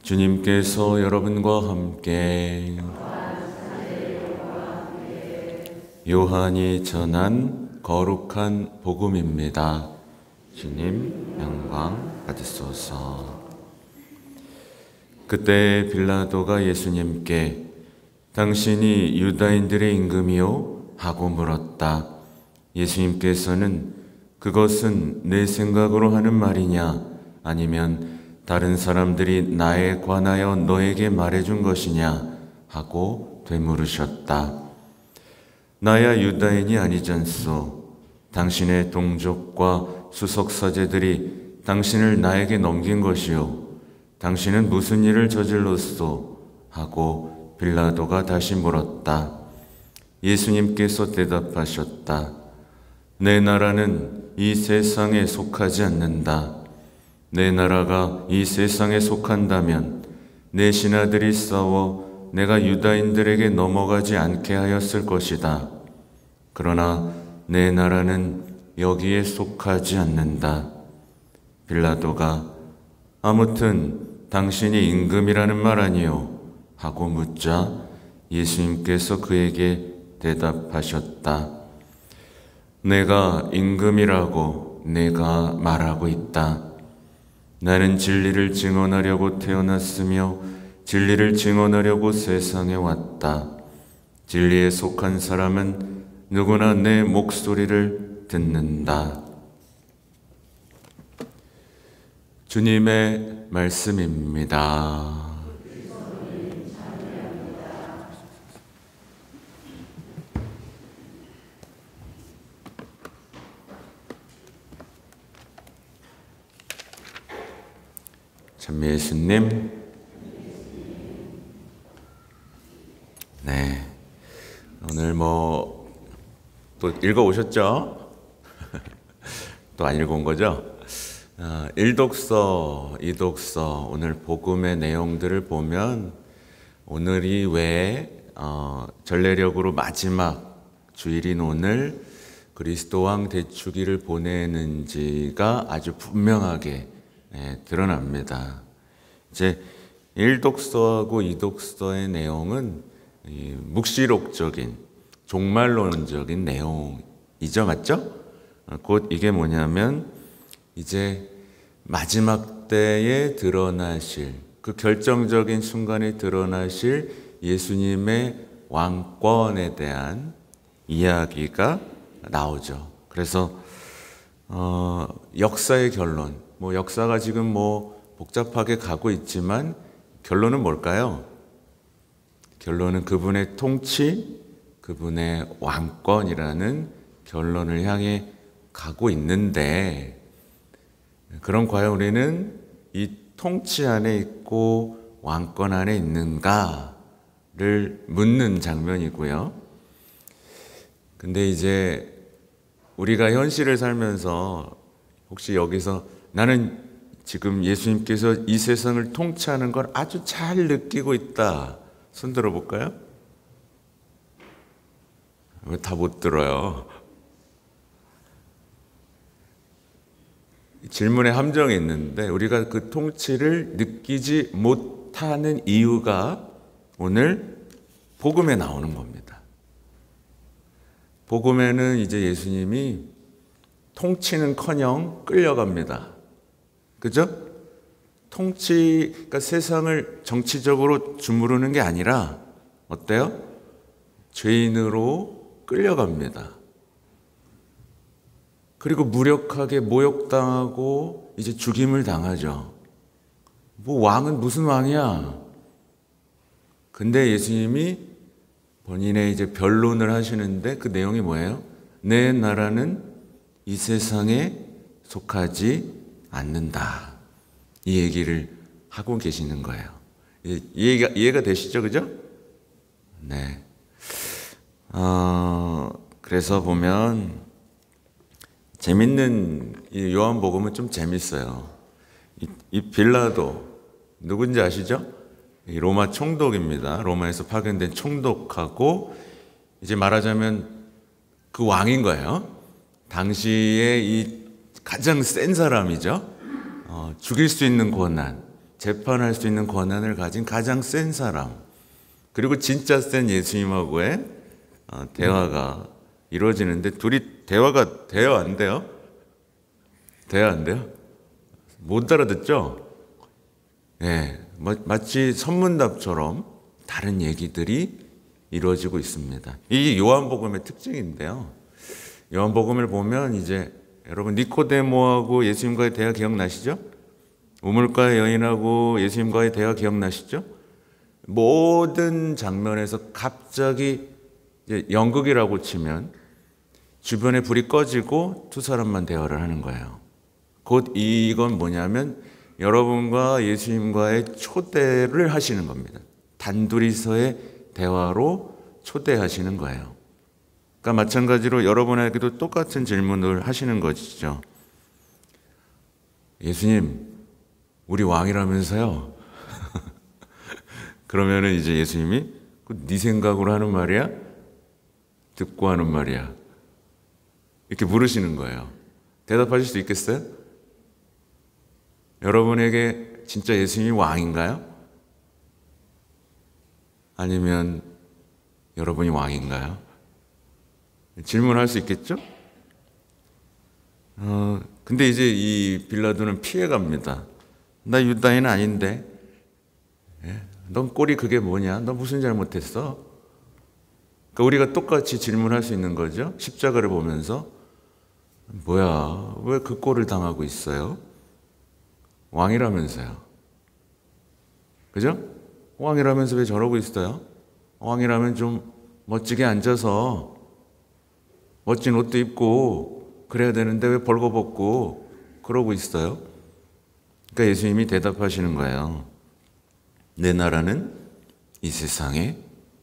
주님께서 여러분과 함께 요한이 전한 거룩한 복음입니다. 주님 영광 받으소서. 그때 빌라도가 예수님께 당신이 유다인들의 임금이요? 하고 물었다. 예수님께서는 그것은 내 생각으로 하는 말이냐 아니면 다른 사람들이 나에 관하여 너에게 말해준 것이냐 하고 되물으셨다. 나야 유다인이 아니잖소. 당신의 동족과 수석사제들이 당신을 나에게 넘긴 것이요. 당신은 무슨 일을 저질렀소? 하고 빌라도가 다시 물었다. 예수님께서 대답하셨다. 내 나라는 이 세상에 속하지 않는다. 내 나라가 이 세상에 속한다면 내 신하들이 싸워 내가 유다인들에게 넘어가지 않게 하였을 것이다. 그러나 내 나라는 여기에 속하지 않는다. 빌라도가 아무튼 당신이 임금이라는 말 아니요? 하고 묻자 예수님께서 그에게 대답하셨다. 내가 임금이라고 내가 말하고 있다. 나는 진리를 증언하려고 태어났으며 진리를 증언하려고 세상에 왔다. 진리에 속한 사람은 누구나 내 목소리를 듣는다. 주님의 말씀입니다. 참 예수님, 네, 오늘 또 읽어오셨죠? 또 안 읽어온 거죠? 1독서, 2독서, 오늘 복음의 내용들을 보면 오늘이 왜 전례력으로 마지막 주일인 오늘 그리스도왕 대축일을 보내는지가 아주 분명하게 드러납니다. 이제 1독서하고 2독서의 내용은 묵시록적인 종말론적인 내용이죠. 맞죠? 곧 이게 뭐냐면 이제 마지막 때에 드러나실 그 결정적인 순간에 드러나실 예수님의 왕권에 대한 이야기가 나오죠. 그래서 역사의 결론, 역사가 지금 복잡하게 가고 있지만 결론은 뭘까요? 결론은 그분의 통치, 그분의 왕권이라는 결론을 향해 가고 있는데, 그럼 과연 우리는 이 통치 안에 있고 왕권 안에 있는가를 묻는 장면이고요. 근데 이제 우리가 현실을 살면서 혹시 여기서 나는 지금 예수님께서 이 세상을 통치하는 걸 아주 잘 느끼고 있다. 손 들어볼까요? 왜 다 못 들어요? 질문에 함정이 있는데 우리가 그 통치를 느끼지 못하는 이유가 오늘 복음에 나오는 겁니다. 복음에는 이제 예수님이 통치는커녕 끌려갑니다. 그죠? 그러니까 세상을 정치적으로 주무르는 게 아니라 어때요? 죄인으로 끌려갑니다. 그리고 무력하게 모욕당하고 이제 죽임을 당하죠. 왕은 무슨 왕이야? 근데 예수님이 본인의 이제 변론을 하시는데 그 내용이 뭐예요? 내 나라는 이 세상에 속하지 않는다. 이 얘기를 하고 계시는 거예요. 이해가 되시죠? 그죠? 네. 그래서 보면 재밌는 이 요한복음은 좀 재밌어요. 이 빌라도 누군지 아시죠? 이 로마 총독입니다. 로마에서 파견된 총독하고 이제 말하자면 그 왕인 거예요. 당시에 이 가장 센 사람이죠. 죽일 수 있는 권한, 재판할 수 있는 권한을 가진 가장 센 사람, 그리고 진짜 센 예수님하고의 대화가 이루어지는데, 둘이 대화가 돼요, 안 돼요? 돼요, 안 돼요? 못 알아듣죠? 예, 마치 선문답처럼 다른 얘기들이 이루어지고 있습니다. 이 요한복음의 특징인데요. 요한복음을 보면 이제 여러분 니코데모하고 예수님과의 대화 기억나시죠? 우물가의 여인하고 예수님과의 대화 기억나시죠? 모든 장면에서 갑자기 이제 연극이라고 치면 주변에 불이 꺼지고 두 사람만 대화를 하는 거예요. 곧 이건 뭐냐면 여러분과 예수님과의 초대를 하시는 겁니다. 단둘이서의 대화로 초대하시는 거예요. 그러니까 마찬가지로 여러분에게도 똑같은 질문을 하시는 것이죠. 예수님, 우리 왕이라면서요? 그러면은 이제 예수님이 네 생각으로 하는 말이야? 듣고 하는 말이야? 이렇게 물으시는 거예요. 대답하실 수 있겠어요? 여러분에게 진짜 예수님이 왕인가요? 아니면 여러분이 왕인가요? 질문할 수 있겠죠? 근데 이제 이 빌라도는 피해갑니다. 나 유다인 아닌데. 넌 꼴이 그게 뭐냐? 너 무슨 잘못했어? 그러니까 우리가 똑같이 질문할 수 있는 거죠. 십자가를 보면서 뭐야? 왜 그 꼴을 당하고 있어요? 왕이라면서요. 그죠? 왕이라면서 왜 저러고 있어요? 왕이라면 좀 멋지게 앉아서 멋진 옷도 입고 그래야 되는데 왜 벌거벗고 그러고 있어요? 그러니까 예수님이 대답하시는 거예요. 내 나라는 이 세상에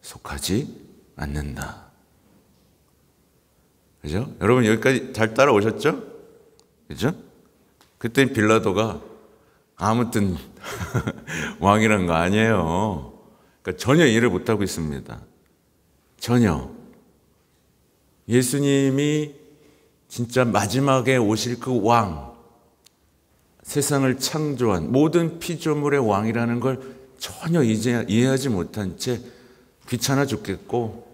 속하지 않는다. 그죠? 여러분 여기까지 잘 따라오셨죠? 그죠? 그때 빌라도가 아무튼 왕이란 거 아니에요. 그러니까 전혀 이해를 못하고 있습니다. 전혀. 예수님이 진짜 마지막에 오실 그 왕, 세상을 창조한 모든 피조물의 왕이라는 걸 전혀 이해하지 못한 채 귀찮아 죽겠고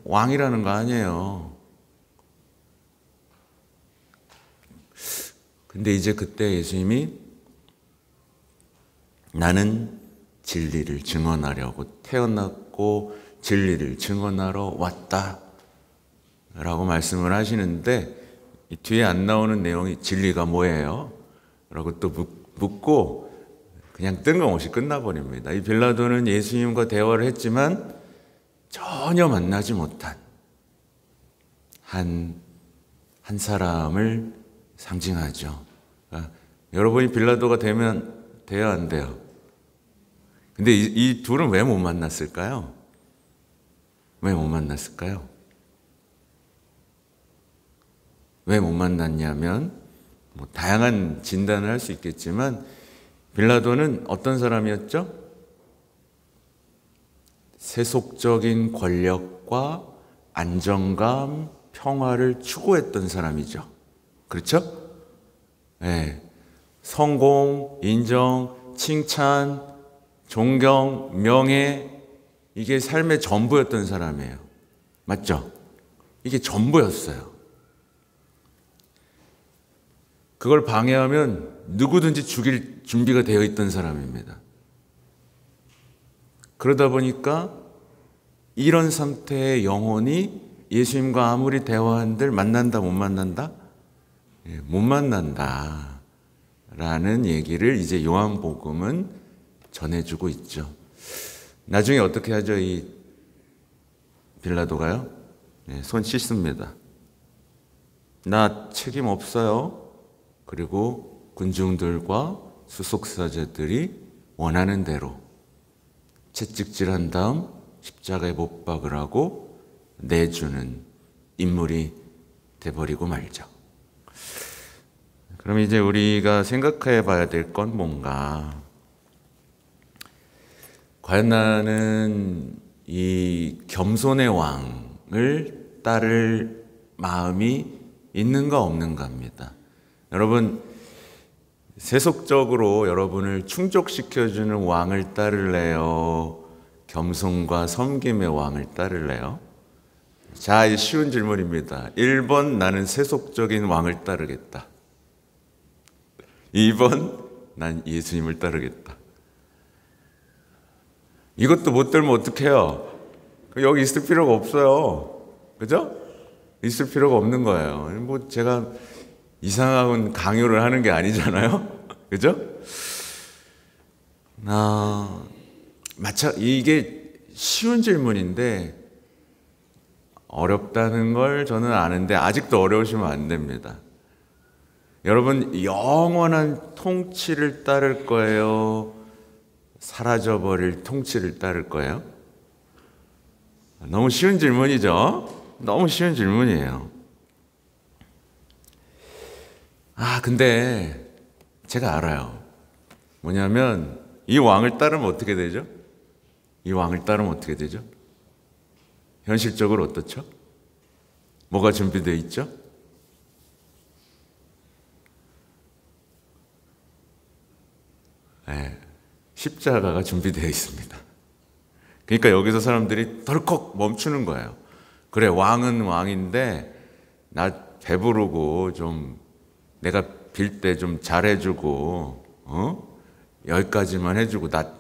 왕이라는 거 아니에요. 근데 이제 그때 예수님이 나는 진리를 증언하려고 태어났고 진리를 증언하러 왔다 라고 말씀을 하시는데, 이 뒤에 안 나오는 내용이 진리가 뭐예요? 라고 또 묻고 그냥 뜬금없이 끝나버립니다. 이 빌라도는 예수님과 대화를 했지만 전혀 만나지 못한 한 사람을 상징하죠. 그러니까 여러분이 빌라도가 되면 돼요, 안 돼요? 근데 이 둘은 왜 못 만났을까요? 왜 못 만났을까요? 왜 못 만났냐면 다양한 진단을 할 수 있겠지만 빌라도는 어떤 사람이었죠? 세속적인 권력과 안정감, 평화를 추구했던 사람이죠. 그렇죠? 네. 성공, 인정, 칭찬, 존경, 명예, 이게 삶의 전부였던 사람이에요. 맞죠? 이게 전부였어요. 그걸 방해하면 누구든지 죽일 준비가 되어 있던 사람입니다. 그러다 보니까 이런 상태의 영혼이 예수님과 아무리 대화한들 만난다 못 만난다? 못 만난다 라는 얘기를 이제 요한복음은 전해주고 있죠. 나중에 어떻게 하죠? 이 빌라도가요? 손 씻습니다. 나 책임 없어요. 그리고 군중들과 수속사제들이 원하는 대로 채찍질한 다음 십자가에 못 박으라고 내주는 인물이 돼버리고 말죠. 그럼 이제 우리가 생각해 봐야 될 건 뭔가? 과연 나는 이 겸손의 왕을 따를 마음이 있는가 없는가입니다. 여러분, 세속적으로 여러분을 충족시켜주는 왕을 따를래요? 겸손과 섬김의 왕을 따를래요? 자, 쉬운 질문입니다. 1번, 나는 세속적인 왕을 따르겠다. 2번, 난 예수님을 따르겠다. 이것도 못 들면 어떡해요? 여기 있을 필요가 없어요. 그죠? 있을 필요가 없는 거예요. 뭐 제가 이상한 강요를 하는 게 아니잖아요. 그죠? 이게 쉬운 질문인데 어렵다는 걸 저는 아는데 아직도 어려우시면 안 됩니다. 여러분, 영원한 통치를 따를 거예요? 사라져버릴 통치를 따를 거예요? 너무 쉬운 질문이죠? 너무 쉬운 질문이에요. 근데 제가 알아요. 뭐냐면 이 왕을 따르면 어떻게 되죠? 이 왕을 따르면 어떻게 되죠? 현실적으로 어떻죠? 뭐가 준비되어 있죠? 네, 십자가가 준비되어 있습니다. 그러니까 여기서 사람들이 덜컥 멈추는 거예요. 그래, 왕은 왕인데 나 배부르고 좀 내가 빌 때 좀 잘해주고 여기까지만 해주고 나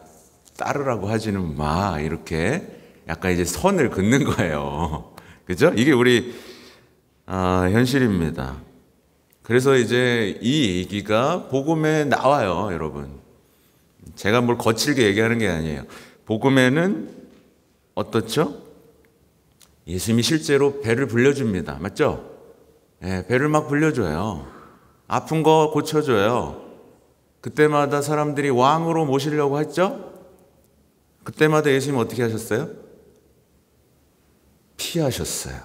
따르라고 하지는 마, 이렇게 약간 이제 선을 긋는 거예요. 그죠? 이게 우리 현실입니다. 그래서 이제 이 얘기가 복음에 나와요, 여러분. 제가 뭘 거칠게 얘기하는 게 아니에요. 복음에는 어떻죠? 예수님이 실제로 배를 불려줍니다. 맞죠? 네, 배를 막 불려줘요. 아픈 거 고쳐줘요. 그때마다 사람들이 왕으로 모시려고 했죠? 그때마다 예수님 어떻게 하셨어요? 피하셨어요.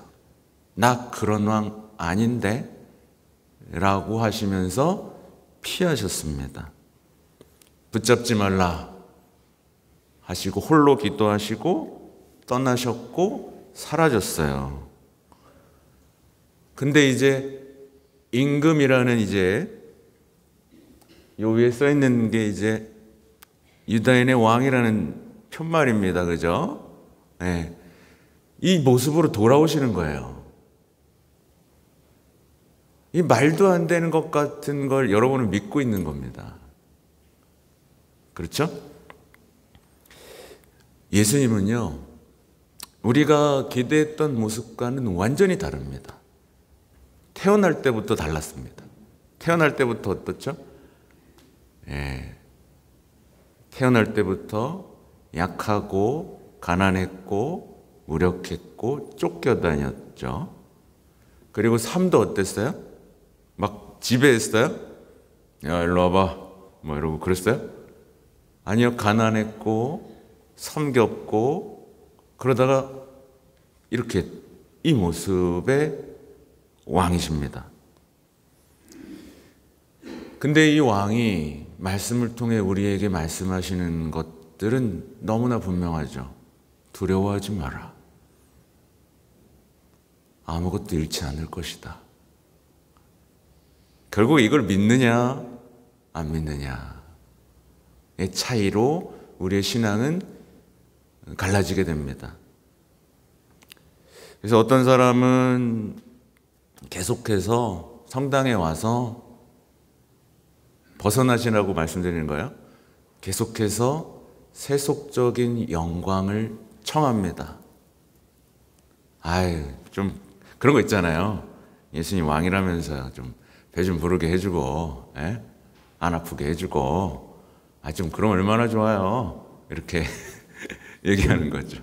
나 그런 왕 아닌데? 라고 하시면서 피하셨습니다. 붙잡지 말라 하시고 홀로 기도하시고 떠나셨고 사라졌어요. 근데 이제 임금이라는 요 위에 써 있는 게 이제 유다인의 왕이라는 편말입니다. 그죠? 네. 이 모습으로 돌아오시는 거예요. 이 말도 안 되는 것 같은 걸 여러분은 믿고 있는 겁니다. 그렇죠? 예수님은요, 우리가 기대했던 모습과는 완전히 다릅니다. 태어날 때부터 달랐습니다. 태어날 때부터 어떻죠? 태어날 때부터 약하고 가난했고 무력했고 쫓겨다녔죠. 그리고 삶도 어땠어요? 막 지배했어요? 야, 일로 와봐, 뭐 이러고 그랬어요? 아니요, 가난했고 섬겼고 그러다가 이렇게 이 모습의 왕이십니다. 근데 이 왕이 말씀을 통해 우리에게 말씀하시는 것들은 너무나 분명하죠. 두려워하지 마라. 아무것도 잃지 않을 것이다. 결국 이걸 믿느냐 안 믿느냐의 차이로 우리의 신앙은 갈라지게 됩니다. 그래서 어떤 사람은 계속해서 성당에 와서 벗어나시라고 말씀드리는 거예요. 계속해서 세속적인 영광을 청합니다. 좀 그런 거 있잖아요. 예수님 왕이라면서요. 좀 배 좀 부르게 해주고, 안 아프게 해주고, 좀 그럼 얼마나 좋아요. 이렇게 얘기하는 거죠.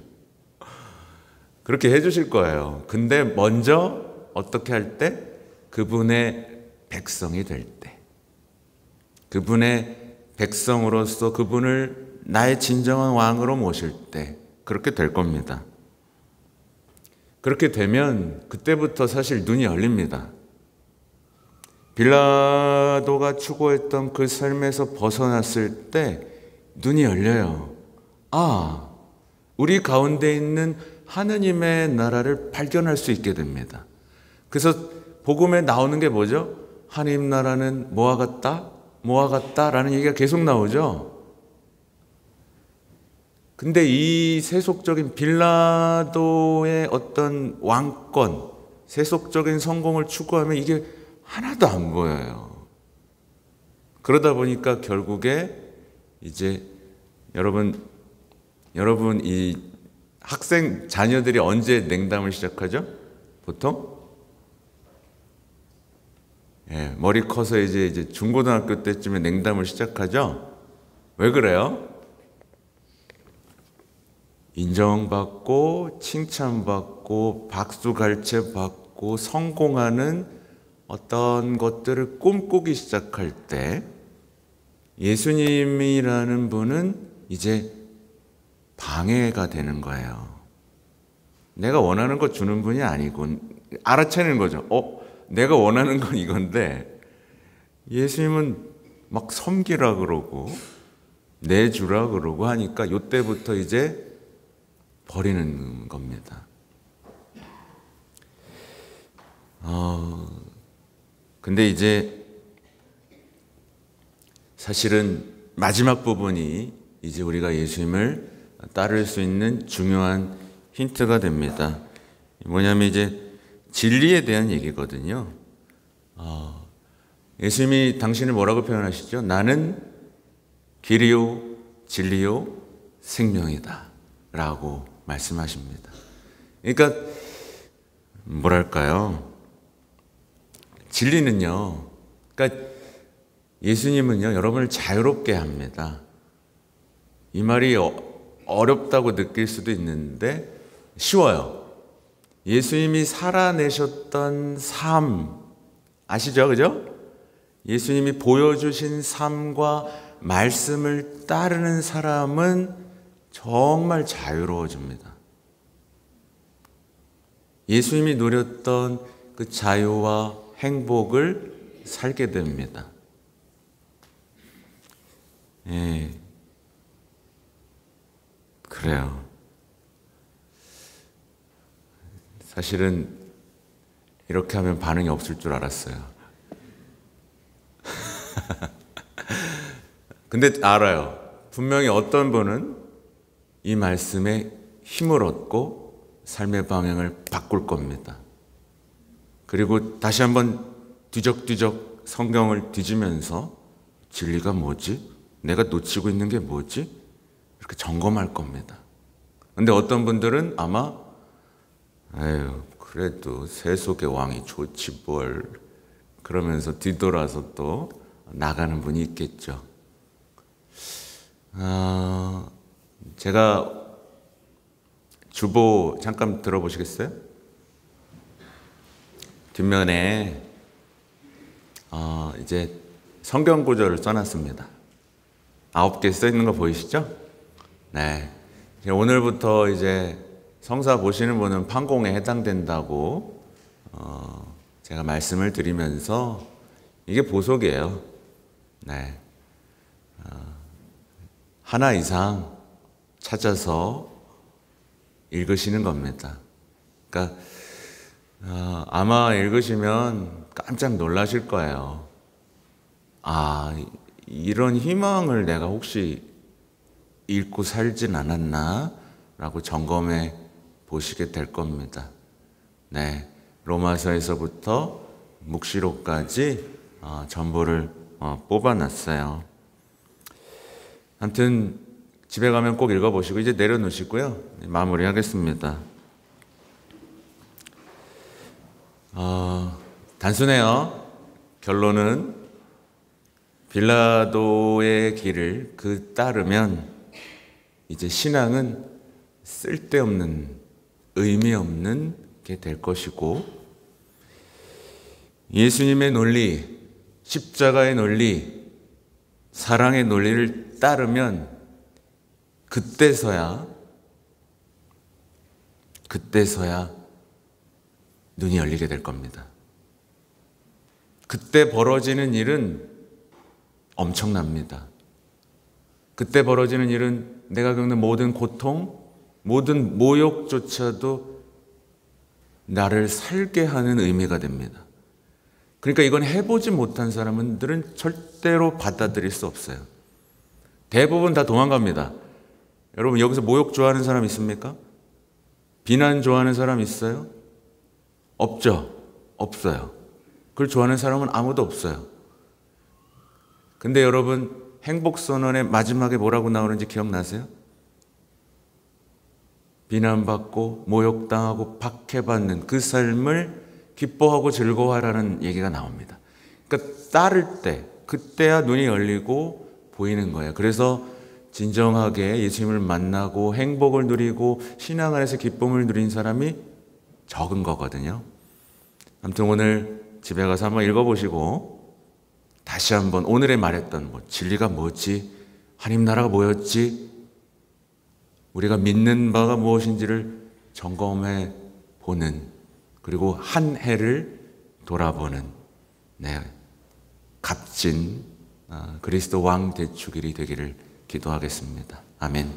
그렇게 해주실 거예요. 근데 먼저 어떻게 할 때? 그분의 백성이 될 때. 그분의 백성으로서 그분을 나의 진정한 왕으로 모실 때 그렇게 될 겁니다. 그렇게 되면 그때부터 사실 눈이 열립니다. 빌라도가 추구했던 그 삶에서 벗어났을 때 눈이 열려요. 우리 가운데 있는 하느님의 나라를 발견할 수 있게 됩니다. 그래서 복음에 나오는 게 뭐죠? 하느님 나라는 뭐와 같다? 모아갔다라는 얘기가 계속 나오죠. 근데 이 세속적인 빌라도의 어떤 왕권, 세속적인 성공을 추구하면 이게 하나도 안 보여요. 그러다 보니까 결국에 이제 여러분 이 학생 자녀들이 언제 냉담을 시작하죠? 보통? 예, 머리 커서 이제 중고등학교 때쯤에 냉담을 시작하죠? 왜 그래요? 인정받고 칭찬받고 박수갈채 받고 성공하는 어떤 것들을 꿈꾸기 시작할 때 예수님이라는 분은 이제 방해가 되는 거예요. 내가 원하는 거 주는 분이 아니고 알아채는 거죠. 내가 원하는 건 이건데 예수님은 막 섬기라 그러고 내주라 그러고 하니까 이때부터 이제 버리는 겁니다. 근데 이제 사실은 마지막 부분이 이제 우리가 예수님을 따를 수 있는 중요한 힌트가 됩니다. 뭐냐면 이제 진리에 대한 얘기거든요. 예수님이 당신을 뭐라고 표현하시죠? 나는 길이요 진리요 생명이다 라고 말씀하십니다. 그러니까 뭐랄까요? 진리는요, 그러니까 예수님은요 여러분을 자유롭게 합니다. 이 말이 어렵다고 느낄 수도 있는데 쉬워요. 예수님이 살아내셨던 삶 아시죠? 그죠? 예수님이 보여주신 삶과 말씀을 따르는 사람은 정말 자유로워집니다. 예수님이 누렸던 그 자유와 행복을 살게 됩니다. 예, 그래요. 사실은 이렇게 하면 반응이 없을 줄 알았어요. 근데 알아요. 분명히 어떤 분은 이 말씀에 힘을 얻고 삶의 방향을 바꿀 겁니다. 그리고 다시 한번 뒤적뒤적 성경을 뒤지면서 진리가 뭐지? 내가 놓치고 있는 게 뭐지? 이렇게 점검할 겁니다. 근데 어떤 분들은 아마 그래도 세속의 왕이 좋지 뭘 그러면서 뒤돌아서 또 나가는 분이 있겠죠. 제가 주보 잠깐 들어보시겠어요? 뒷면에 이제 성경 구절을 써놨습니다. 9개 써 있는 거 보이시죠? 네. 오늘부터 이제 성사 보시는 분은 판공에 해당된다고 제가 말씀을 드리면서 이게 보석이에요. 네. 하나 이상 찾아서 읽으시는 겁니다. 그러니까 아마 읽으시면 깜짝 놀라실 거예요. 이런 희망을 내가 혹시 읽고 살진 않았나? 라고 점검해 보시게 될 겁니다. 네, 로마서에서부터 묵시록까지 전부를 뽑아놨어요. 아무튼 집에 가면 꼭 읽어보시고 이제 내려놓으시고요. 마무리하겠습니다. 단순해요. 결론은 빌라도의 길을 따르면 이제 신앙은 쓸데없는 의미 없는 게 될 것이고 예수님의 논리, 십자가의 논리, 사랑의 논리를 따르면 그때서야 눈이 열리게 될 겁니다. 그때 벌어지는 일은 엄청납니다. 그때 벌어지는 일은 내가 겪는 모든 고통, 모든 모욕조차도 나를 살게 하는 의미가 됩니다. 그러니까 이건 해보지 못한 사람들은 절대로 받아들일 수 없어요. 대부분 다 도망갑니다. 여러분 여기서 모욕 좋아하는 사람 있습니까? 비난 좋아하는 사람 있어요? 없죠? 없어요. 그걸 좋아하는 사람은 아무도 없어요. 근데 여러분 행복선언의 마지막에 뭐라고 나오는지 기억나세요? 비난받고 모욕당하고 박해받는 그 삶을 기뻐하고 즐거워하라는 얘기가 나옵니다. 그러니까 따를 때 그때야 눈이 열리고 보이는 거예요. 그래서 진정하게 예수님을 만나고 행복을 누리고 신앙 안에서 기쁨을 누린 사람이 적은 거거든요. 아무튼 오늘 집에 가서 한번 읽어보시고 다시 한번 오늘에 말했던 진리가 뭐지? 하나님 나라가 뭐였지? 우리가 믿는 바가 무엇인지를 점검해 보는, 그리고 한 해를 돌아보는 값진 그리스도 왕 대축일이 되기를 기도하겠습니다. 아멘.